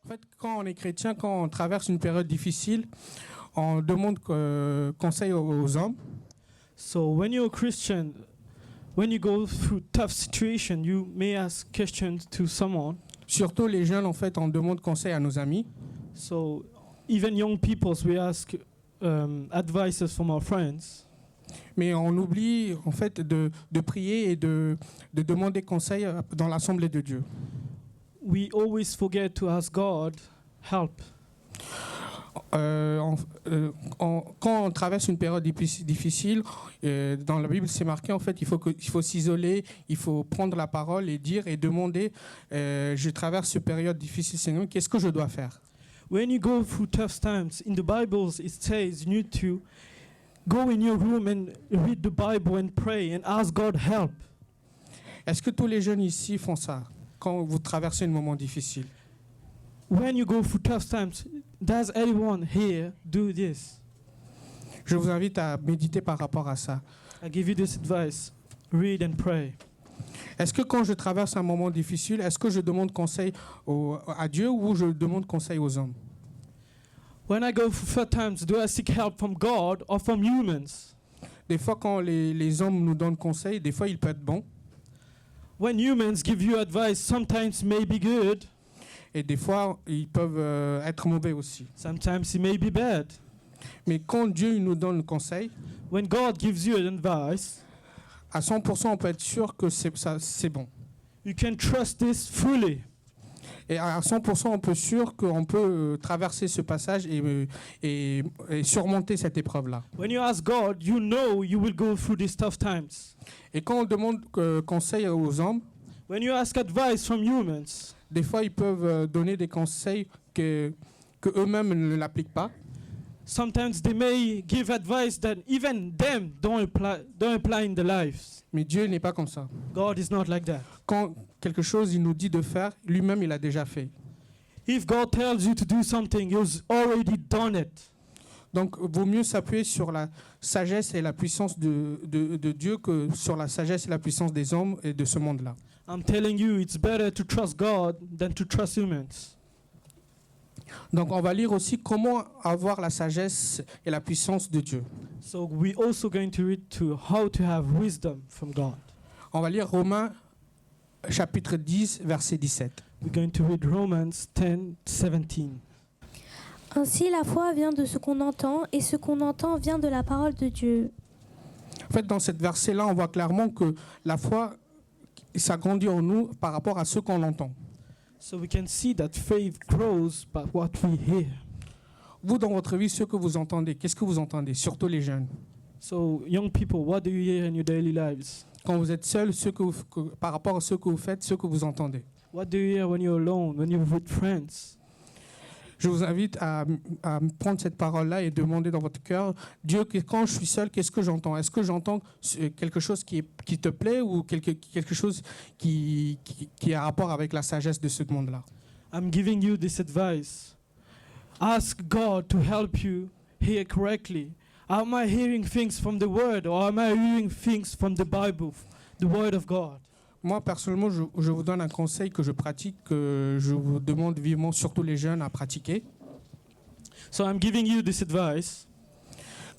En fait, quand on est chrétien, quand on traverse une période difficile, on demande conseil aux hommes. So when you're a Christian, when you go through tough situation, you may ask questions to someone. Surtout les jeunes, en fait, on demande conseil à nos amis. So even young people, we ask advices from our friends. Mais on oublie, en fait, de prier et de demander conseil dans l'Assemblée de Dieu. We always forget to ask God help. Quand on traverse une période difficile, dans la Bible, c'est marqué, en fait, il faut s'isoler, il faut prendre la parole et dire et demander, je traverse une période difficile, Seigneur, qu'est-ce que je dois faire? When you go through tough times, in the Bible it says you need to go in your room and read the Bible and pray and ask God help. Est-ce que tous les jeunes ici font ça quand vous traversez un moment difficile? When you go through tough times, does anyone here do this? Je vous invite à méditer par rapport à ça. I give you this advice. Read and pray. Est-ce que quand je traverse un moment difficile, est-ce que je demande conseil à Dieu ou je demande conseil aux hommes? When I go through tough times, do I seek help from God or from humans? Des fois, quand les hommes nous donnent conseil, des fois, il peut être bon. When humans give you advice, sometimes it may be good. Et des fois, ils peuvent être mauvais aussi. Sometimes it may be bad. Mais quand Dieu nous donne le conseil, When God gives you an advice, à 100%, on peut être sûr que c'est bon. you can trust this fully. Et à 100%, on peut être sûr qu'on peut traverser ce passage et surmonter cette épreuve-là. When you ask God, you know you will go through these tough times. Et quand on demande conseil aux hommes, When you ask advice from humans, des fois, ils peuvent donner des conseils que eux-mêmes ne l'appliquent pas. sometimes they may give advice that even them don't apply in their lives. Mais Dieu n'est pas comme ça. God is not like that. Quand quelque chose il nous dit de faire, lui-même il a déjà fait. If God tells you to do something, He's already done it. Donc, vaut mieux s'appuyer sur la sagesse et la puissance de Dieu que sur la sagesse et la puissance des hommes et de ce monde-là. I'm telling you, it's better to trust God than to trust humans. Donc, on va lire aussi comment avoir la sagesse et la puissance de Dieu. So we're also going to read to how to have wisdom from God. On va lire Romains chapitre 10, verset 17. We're going to read Romans 10:17. Ainsi, la foi vient de ce qu'on entend, et ce qu'on entend vient de la parole de Dieu. En fait, dans cette verset-là, on voit clairement que la foi, ça grandit en nous par rapport à ce qu'on entend. So we can see that faith grows by what we hear. Vous, dans votre vie, ce que vous entendez, qu'est-ce que vous entendez? Surtout les jeunes. So young people, what do you hear in your daily lives? Quand vous êtes seul, par rapport à ce que vous faites, ce que vous entendez. What do you hear when you're alone, when you're with friends? Je vous invite à prendre cette parole-là et demander dans votre cœur, Dieu, quand je suis seul, qu'est-ce que j'entends? Est-ce que j'entends quelque chose qui te plaît ou quelque chose qui a rapport avec la sagesse de ce monde-là? I'm giving you this advice. Ask God to help you hear correctly. Am I hearing things from the Word or am I hearing things from the Bible, the Word of God? Moi, personnellement, je vous donne un conseil que je pratique, que je vous demande vivement, surtout les jeunes, à pratiquer. So I'm giving you this advice.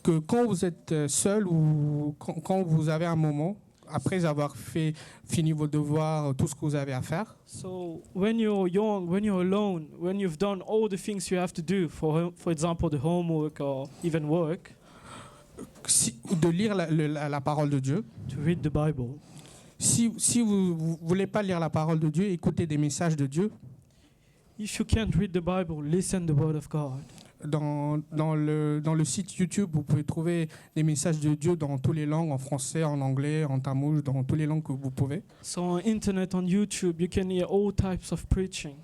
Que quand vous êtes seul ou quand vous avez un moment, après avoir fini vos devoirs, tout ce que vous avez à faire, So when you're young, when you're alone, when you've done all the things you have to do, for example, the homework or even work, de lire la parole de Dieu. to read the Bible. Si vous ne voulez pas lire la parole de Dieu, écoutez des messages de Dieu. If you can't read the Bible, listen the Word of God. Dans le site YouTube, vous pouvez trouver des messages de Dieu dans toutes les langues, en français, en anglais, en tamoul, dans toutes les langues que vous pouvez. So on internet, on YouTube, you can hear all types of preaching.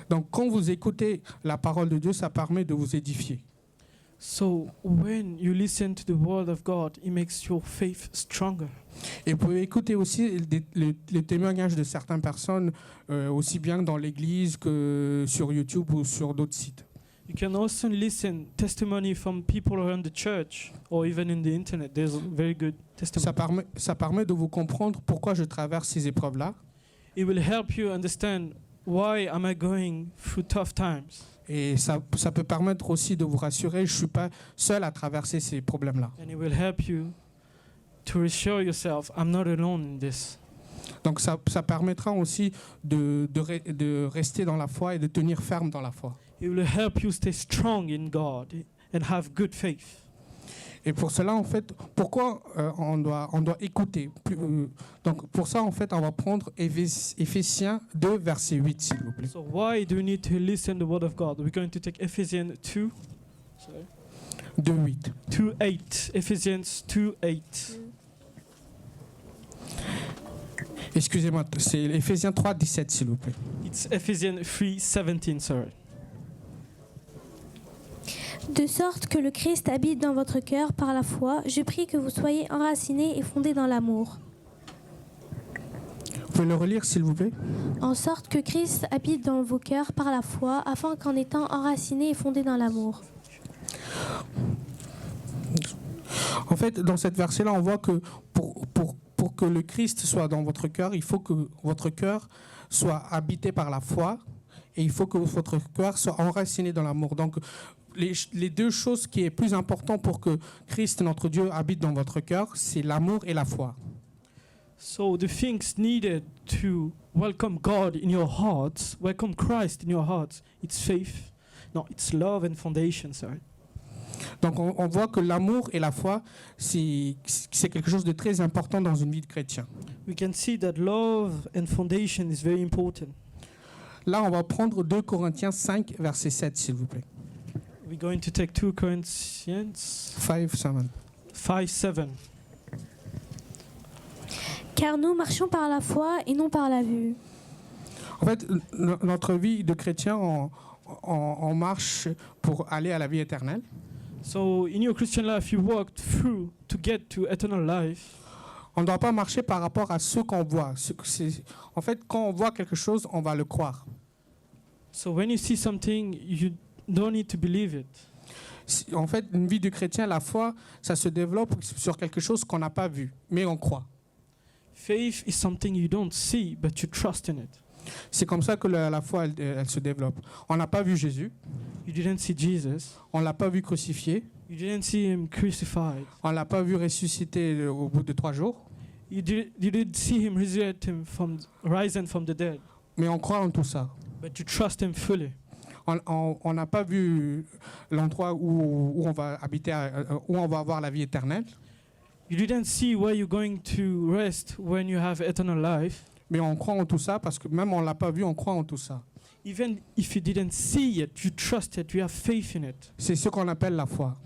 Donc quand vous écoutez la parole de Dieu, ça permet de vous édifier. So when you listen to the Word of God, it makes your faith stronger. Et vous pouvez écouter aussi les témoignages de certaines personnes, aussi bien dans l'église que sur YouTube ou sur d'autres sites. You can also listen testimony from people around the church or even in the internet. There's very good testimony. Ça permet de vous comprendre pourquoi je traverse ces épreuves-là. It will help you understand why am I going through tough times? Et ça peut permettre aussi de vous rassurer, je ne suis pas seul à traverser ces problèmes-là. And it will help you to reassure yourself, I'm not alone in this. Donc ça permettra aussi de rester dans la foi et de tenir ferme dans la foi. It will help you stay strong in God and have good faith. Et pour cela, en fait, pourquoi on doit écouter donc pour ça, en fait, on va prendre Éphésiens 2, verset 8, s'il vous plaît. So why do we need to listen to the word of God? We're going to take Ephesians 2, 2:8. 2:8. Ephesians 2:8. Excusez-moi, c'est Éphésiens 3, 17, s'il vous plaît. It's Ephesians 3:17, sorry. De sorte que le Christ habite dans votre cœur par la foi, je prie que vous soyez enracinés et fondés dans l'amour. Vous pouvez le relire, s'il vous plaît? En sorte que Christ habite dans vos cœurs par la foi, afin qu'en étant enracinés et fondés dans l'amour. En fait, dans cette verset-là, on voit que pour que le Christ soit dans votre cœur, il faut que votre cœur soit habité par la foi et il faut que votre cœur soit enraciné dans l'amour. Donc, les deux choses qui est plus important pour que Christ, notre Dieu, habite dans votre cœur, c'est l'amour et la foi. So the things needed to welcome God in your hearts, welcome Christ in your hearts, it's faith. No, it's love and foundation, sorry. Donc on voit que l'amour et la foi, c'est quelque chose de très important dans une vie de chrétien. We can see that love and foundation is very important. Là, on va prendre 2 Corinthiens 5, verset 7, s'il vous plaît. We're going to take 2 Corinthians 5:7. 5:7. Car nous marchons par la foi et non par la vue. En fait, notre vie de chrétien, on marche pour aller à la vie éternelle. So in your Christian life, you walk through to get to eternal life. On ne doit pas marcher par rapport à ce qu'on voit. En fait, quand on voit quelque chose, on va le croire. So when you see something, you don't need to believe it. En fait, une vie de chrétien, la foi, ça se développe sur quelque chose qu'on n'a pas vu, mais on croit. Faith is something you don't see, but you trust in it. C'est comme ça que la foi, elle se développe. On n'a pas vu Jésus, You didn't see Jesus. on ne l'a pas vu crucifié, You didn't see him crucified. on ne l'a pas vu ressusciter au bout de 3 jours, You didn't see him risen from the dead. mais on croit en tout ça. But you trust him fully. On n'a pas vu l'endroit où on va habiter, où on va avoir la vie éternelle, You didn't see where you're going to rest when you have eternal life. mais on croit en tout ça parce que même on ne l'a pas vu, on croit en tout ça. Even if you didn't see it, you trust it, you have faith in it. C'est ce qu'on appelle la foi.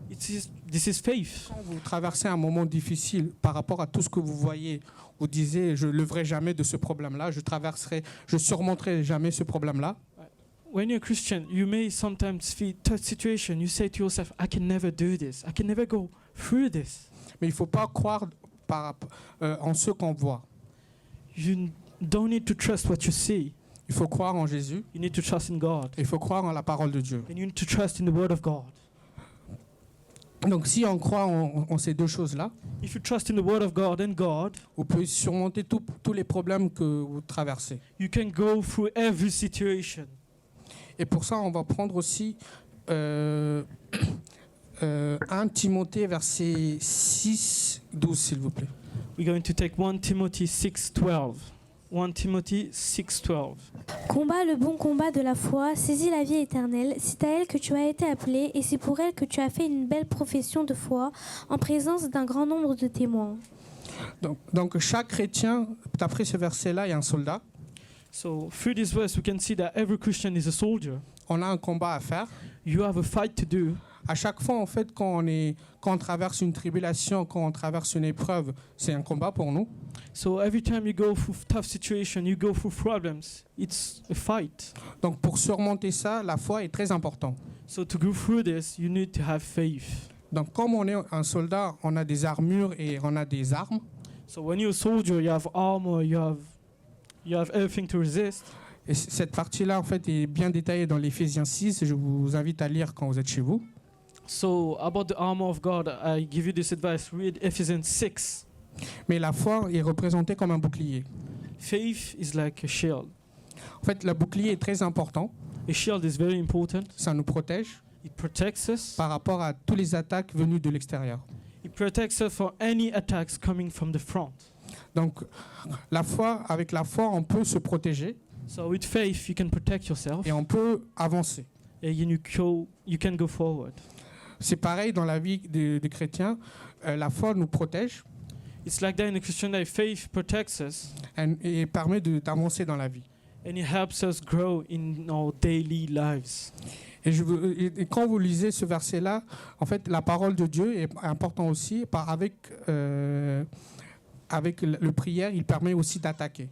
This is faith. Quand vous traversez un moment difficile par rapport à tout ce que vous voyez, vous disiez je ne leverai jamais de ce problème-là, je surmonterai jamais ce problème-là. When you're a Christian, you may sometimes feel tough situation. You say to yourself, I can never do this. I can never go through this. Mais il ne faut pas croire en ce qu'on voit. You don't need to trust what you see. Il faut croire en Jésus, You need to trust in God. il faut croire en la parole de Dieu. And you need to trust in the word of God. Donc si on croit en ces deux choses-là, If you trust in the word of God and God, vous pouvez surmonter tous les problèmes que vous traversez. you can go through every situation. Et pour ça, on va prendre aussi 1 Timothée, verset 6, 12, s'il vous plaît. We're going to take 1 Timothy 6:12. 1 Timothy 6:12. Combat le bon combat de la foi, saisis la vie éternelle, c'est à elle que tu as été appelé et c'est pour elle que tu as fait une belle profession de foi en présence d'un grand nombre de témoins. Donc chaque chrétien, d'après ce verset-là, il y a un soldat. So through this verse, we can see that every Christian is a soldier. On a un combat à faire. You have a fight to do. À chaque fois, en fait, quand on traverse une tribulation, quand on traverse une épreuve, c'est un combat pour nous. So every time you go through tough situation, you go through problems, it's a fight. Donc pour surmonter ça, la foi est très importante. So to go through this, you need to have faith. Donc comme on est un soldat, on a des armures et on a des armes. So when you're a soldier, you have armor, you have everything to resist. Et cette partie-là, en fait, est bien détaillée dans l'Éphésiens 6. Je vous invite à lire quand vous êtes chez vous. So about the armor of God, I give you this advice. Read Ephesians 6. Mais la foi est représentée comme un bouclier. Faith is like a shield. En fait, le bouclier est très important. A shield is very important. Ça nous protège It protects us. par rapport à toutes les attaques venues de l'extérieur. It protects us from any attacks coming from the front. Donc, avec la foi, on peut se protéger So with faith, you can protect yourself et on peut avancer. and you can go forward. C'est pareil dans la vie des chrétiens. La foi nous protège It's like that in the Christian life. Faith protects us et permet d'avancer dans la vie. and it helps us grow in our daily lives. Et quand vous lisez ce verset-là, en fait, la parole de Dieu est importante aussi. Avec le prière, il permet aussi d'attaquer.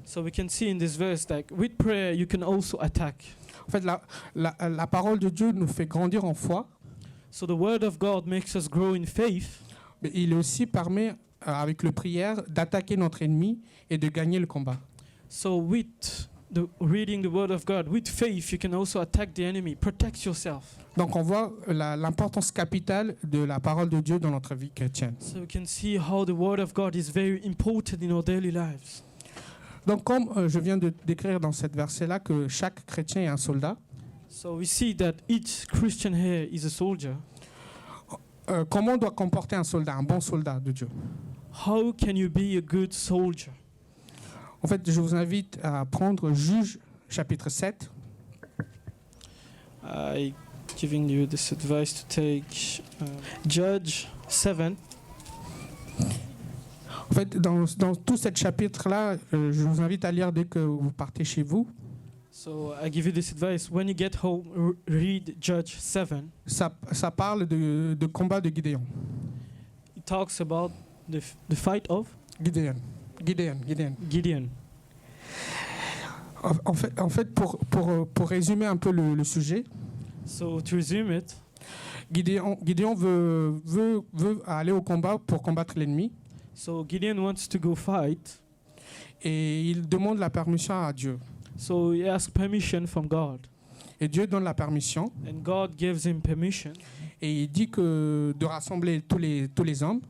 So we can see in this verse that with prayer, you can also attack. En fait, la parole de Dieu nous fait grandir en foi, So the word of God makes us grow in faith. mais il aussi permet, avec le prière, d'attaquer notre ennemi et de gagner le combat. So with reading the word of God, with faith, you can also attack the enemy. Protect yourself. Donc on voit l'importance capitale de la parole de Dieu dans notre vie chrétienne. So we can see how the word of God is very important in our daily lives. Donc comme je viens de décrire dans cette verset-là que chaque chrétien est un soldat, So we see that each Christian here is a soldier. comment doit comporter un soldat, un bon soldat de Dieu? How can you be a good soldier? En fait, je vous invite à prendre Juge chapitre 7. I giving you this advice to take Judge 7. En fait, dans tout ce chapitre-là, je vous invite à lire dès que vous partez chez vous. So I give you this advice. When you get home, read Judge 7. Ça parle de combat de Gideon. It talks about the fight of Gideon. Gideon. En fait pour résumer un peu le sujet, So to resume it, Gideon veut aller au combat pour combattre l'ennemi so Gideon wants to go fight. et il demande la permission à Dieu. So he asks permission from God. Et Dieu donne la permission And God gives him permission. et il dit que de rassembler tous les hommes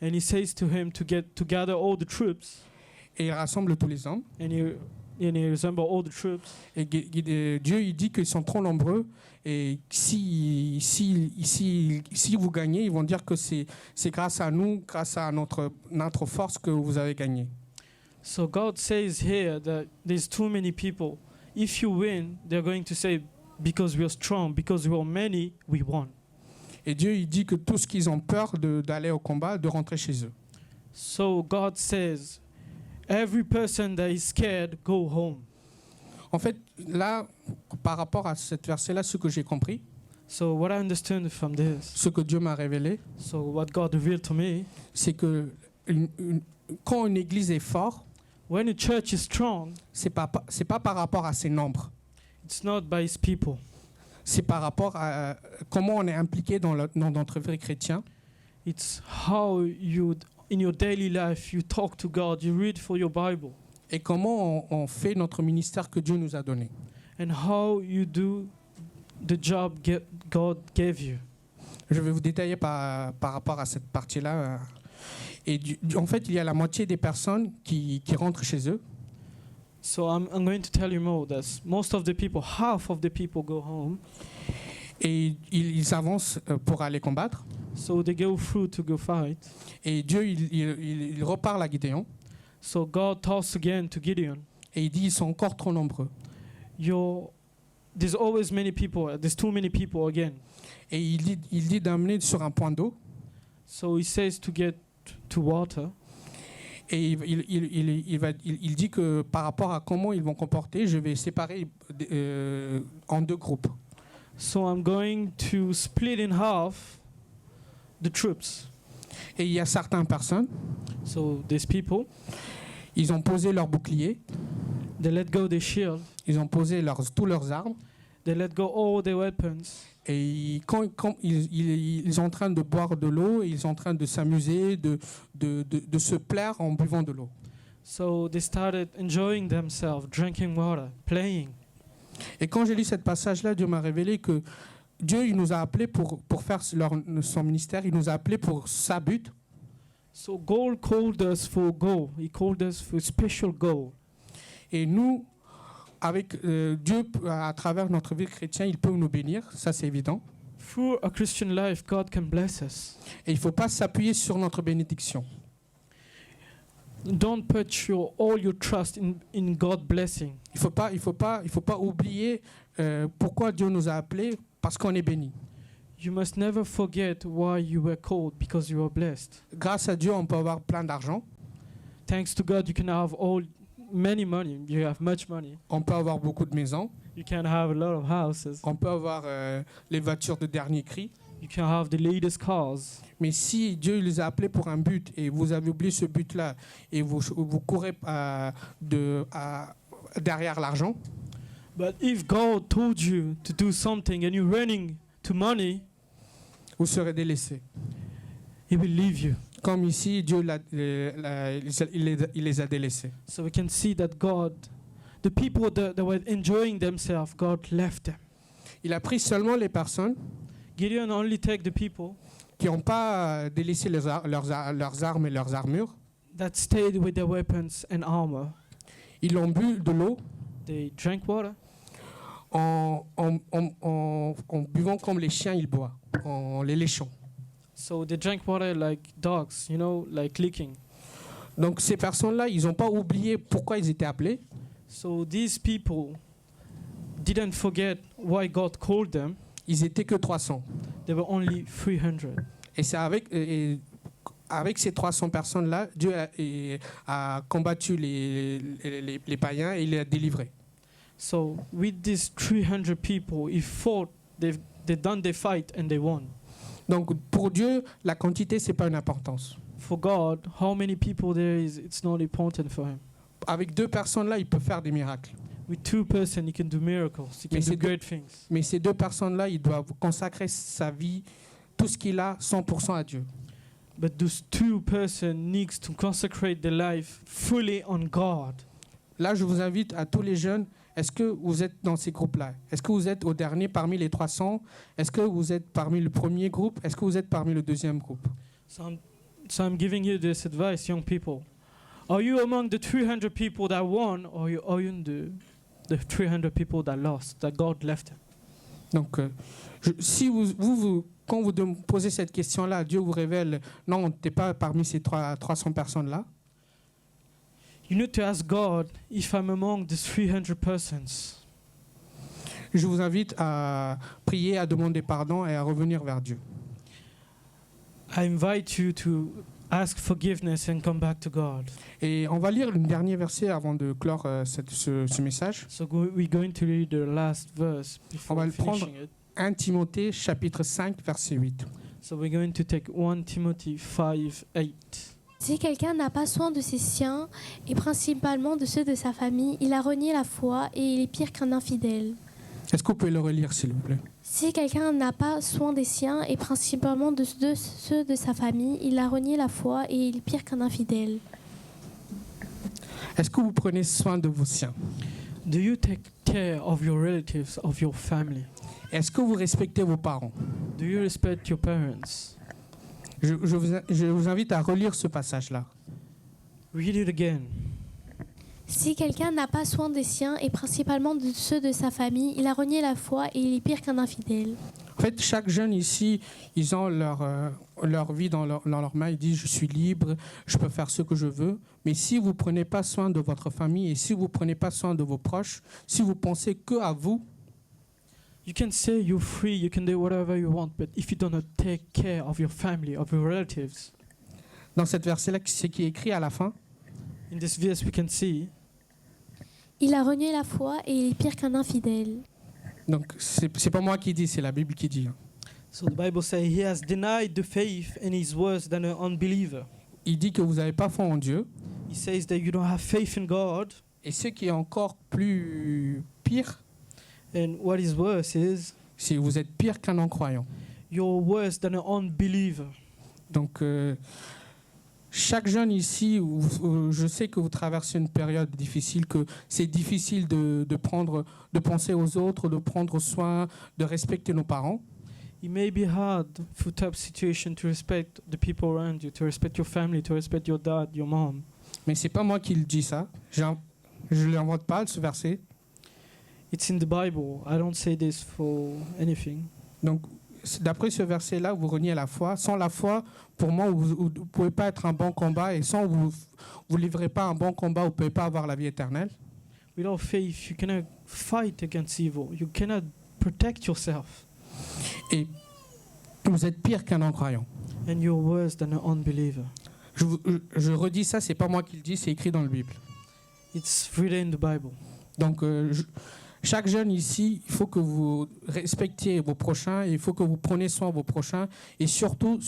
And he says to him to gather all the troops. et il rassemble tous les hommes. And he assemble all the troops. Et Dieu il dit qu'ils sont trop nombreux et si vous gagnez, ils vont dire que c'est grâce à nous, grâce à notre force que vous avez gagné. So God says here that there's too many people. If you win, they're going to say, because we are strong, because we are many, we won. Et Dieu il dit que tout ce qu'ils ont peur d'aller au combat, de rentrer chez eux. So God says, every person that is scared, go home. En fait, là, par rapport à cette verset-là, ce que j'ai compris, So what I understand from this, ce que Dieu m'a révélé, so what God revealed to me, c'est que quand une église est forte, when a church is strong, c'est pas par rapport à ses nombres, it's not by its people. c'est par rapport à comment on est impliqué dans notre vie chrétienne. It's how you, in your daily life, you talk to God, you read for your Bible, Et comment on fait notre ministère que Dieu nous a donné. and how you do the job God gave you. Je vais vous détailler par rapport à cette partie-là. Et en fait, il y a la moitié des personnes qui rentrent chez eux. So I'm going to tell you more. That most of the people, half of the people go home. Et ils avancent pour aller combattre. So they go through to go fight. Et Dieu, il reparle à Gideon. So God talks again to Gideon. Et il dit, ils sont encore trop nombreux. There's always many people. There's too many people again. Et il dit d'amener sur un point d'eau. So he says to get to water. Et il dit que par rapport à comment ils vont comporter, je vais séparer en deux groupes. So I'm going to split in half the troops. Et il y a certaines personnes, So these people, ils ont posé leur bouclier, they let go their shield. ils ont posé tous leurs armes. They let go all their weapons. Et quand ils sont en train de boire de l'eau, ils sont en train de s'amuser, de se plaire en buvant de l'eau. So they started enjoying themselves, drinking water, playing. Et quand j'ai lu ce passage-là, Dieu m'a révélé que Dieu il nous a appelés pour faire son ministère, il nous a appelés pour sa but. So God called us for a goal. He called us for a special goal. Et nous, avec Dieu, à travers notre vie chrétienne, il peut nous bénir, ça c'est évident. Through a Christian life, God can bless us. Et il ne faut pas s'appuyer sur notre bénédiction. Don't put all your trust in God's blessing. Il faut pas oublier pourquoi Dieu nous a appelés, parce qu'on est béni. You must never forget why you were called, because you are blessed. Grâce à Dieu, on peut avoir plein d'argent, Thanks to God, you can have many money. You have much money. on peut avoir beaucoup de maisons, You can have a lot of houses. on peut avoir les voitures de dernier cri. You can have the latest cars. Mais si Dieu les a appelés pour un but et vous avez oublié ce but-là et vous courez derrière l'argent, But if God told you to do something and you're running to money, vous serez délaissés. He will leave you. Comme ici, Dieu il les a délaissés. So we can see that God, the people that were enjoying themselves, God left them. Il a pris seulement les personnes Gideon only take the people qui n'ont pas délaissé leurs armes et leurs armures. that stayed with their weapons and armor. Ils ont bu de l'eau They drank water en buvant comme les chiens ils boivent, en les léchant. So they drank water like dogs, like licking. Donc ces personnes-là, ils n'ont pas oublié pourquoi ils étaient appelés. So these people didn't forget why God called them. Ils étaient que 300. There were only 300. Et c'est avec ces 300 personnes-là, Dieu a combattu les païens et il les a délivrés. So with these 300 people, he fought. They done their fight and they won. Donc pour Dieu, la quantité, c'est pas une importance. For God, how many people there is, it's not important for him. Avec 2 personnes-là, il peut faire des miracles. With 2 persons, he can do miracles. He can Mais do c'est great things. Mais ces 2 personnes-là, ils doivent consacrer sa vie, tout ce qu'il a, 100% à Dieu. But those 2 persons needs to consecrate their life fully on God. Là, je vous invite à tous les jeunes, est-ce que vous êtes dans ces groupes-là? Est-ce que vous êtes au dernier parmi les 300? Est-ce que vous êtes parmi le premier groupe? Est-ce que vous êtes parmi le deuxième groupe? So I'm giving you this advice, young people. Are you among the 300 people that won, or are you in the 300 people that lost, that God left them? Donc, si quand vous posez cette question-là, Dieu vous révèle, non, tu n'es pas parmi ces 300 personnes-là. You need to ask God if I'm among the 300 persons. Je vous invite à prier, à demander pardon et à revenir vers Dieu. I invite you to ask forgiveness and come back to God. Et on va lire le dernier verset avant de clore ce message. So we're going to read the last verse On before va le prendre. finishing it. 1 Timothée chapitre 5 verset 8. So we're going to take 1 Timothy 5:8. Si quelqu'un n'a pas soin de ses siens, et principalement de ceux de sa famille, il a renié la foi et il est pire qu'un infidèle. Est-ce que vous pouvez le relire s'il vous plaît? Si quelqu'un n'a pas soin des siens, et principalement de ceux de sa famille, il a renié la foi et il est pire qu'un infidèle. Est-ce que vous prenez soin de vos siens? Do you take care of your relatives, of your family? Est-ce que vous respectez vos parents? Do you respect your parents? Je vous invite à relire ce passage-là. Read it again. Si quelqu'un n'a pas soin des siens, et principalement de ceux de sa famille, il a renié la foi et il est pire qu'un infidèle. En fait, chaque jeune ici, ils ont leur vie dans leurs mains. Ils disent, je suis libre, je peux faire ce que je veux. Mais si vous ne prenez pas soin de votre famille et si vous ne prenez pas soin de vos proches, si vous pensez que à vous, You can say you're free, you can do whatever you want, but if you do not take care of your family, of your relatives, dans cette verset-là, c'est qui est écrit à la fin, in this verse we can see, Il a renié la foi et il est pire qu'un infidèle. donc c'est pas moi qui dis, c'est la Bible qui dit. so the Bible says he has denied the faith and is worse than an unbeliever. Il dit que vous n'avez pas foi en Dieu. He says that you don't have faith in God, Et ce qui est encore plus pire, and what is worse is c'est que vous êtes pire qu'un non-croyant. you're worse than an unbeliever. Donc, chaque jeune ici, je sais que vous traversez une période difficile, que c'est difficile de penser aux autres, de prendre soin, de respecter nos parents. It may be hard for tough situation to respect the people around you, to respect your family, to respect your dad, your mom. Mais c'est pas moi qui le dis ça. Je ne l'invente pas, ce verset. It's in the Bible. I don't say this for anything. Donc, d'après ce verset-là, vous reniez la foi. Sans la foi, pour moi, vous ne pouvez pas être un bon combat. Et sans vous livrez pas un bon combat, vous ne pouvez pas avoir la vie éternelle. Without faith, you cannot fight against evil. You cannot protect yourself. Et vous êtes pire qu'un non-croyant. And you're worse than an unbeliever. Je redis ça, c'est pas moi qui le dis, c'est écrit dans la Bible. It's written in the Bible. Donc, chaque jeune ici, il faut que vous respectiez vos prochains, il faut que vous preniez soin de vos prochains et surtout,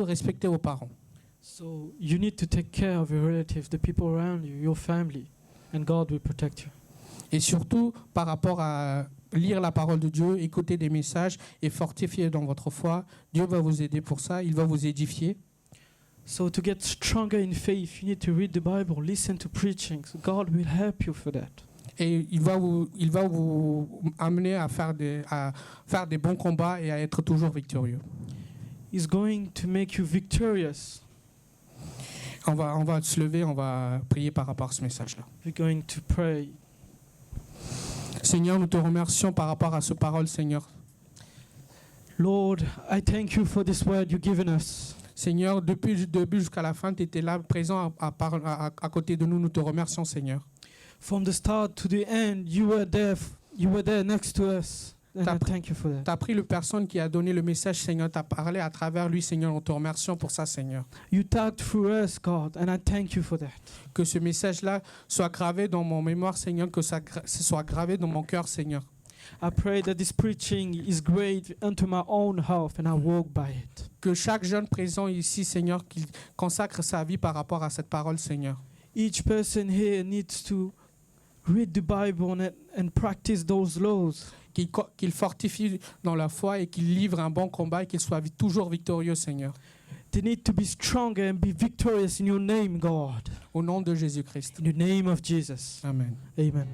respectez vos parents. So you need to take care of your relatives, the people around you, your family, and God will protect you. Et surtout, par rapport à lire la parole de Dieu, écouter des messages et fortifier dans votre foi, Dieu va vous aider pour ça, il va vous édifier. So to get stronger in faith, you need to read the Bible, listen to preaching. So God will help you for that. Et il va vous amener à faire des bons combats et à être toujours victorieux. He's going to make you victorious. On va se lever, on va prier par rapport à ce message-là. We're going to pray. Seigneur, nous te remercions par rapport à ce parole, Seigneur. Lord, I thank you for this word you've given us. Seigneur, depuis le début jusqu'à la fin, tu étais là, présent à côté de nous. Nous te remercions, Seigneur. From the start to the end, you were there next to us. And I thank you for that. Tu as pris le personne qui a donné le message, Seigneur. Tu as parlé à travers lui, Seigneur. Nous te remercions pour ça, Seigneur. You talked through us, God, and I thank you for that. Que ce message-là soit gravé dans mon mémoire, Seigneur. Que ça soit gravé dans mon cœur, Seigneur. I pray that this preaching is great unto my own health and I walk by it. Que chaque jeune présent ici, Seigneur, qu'il consacre sa vie par rapport à cette parole, Seigneur. Each person here needs to read the Bible and practice those laws. Qu'il fortifie dans la foi et qu'il livre un bon combat et qu'il soit toujours victorieux, Seigneur. They need to be stronger and be victorious in your name, God. Au nom de Jésus-Christ. In the name of Jesus. Amen. Amen.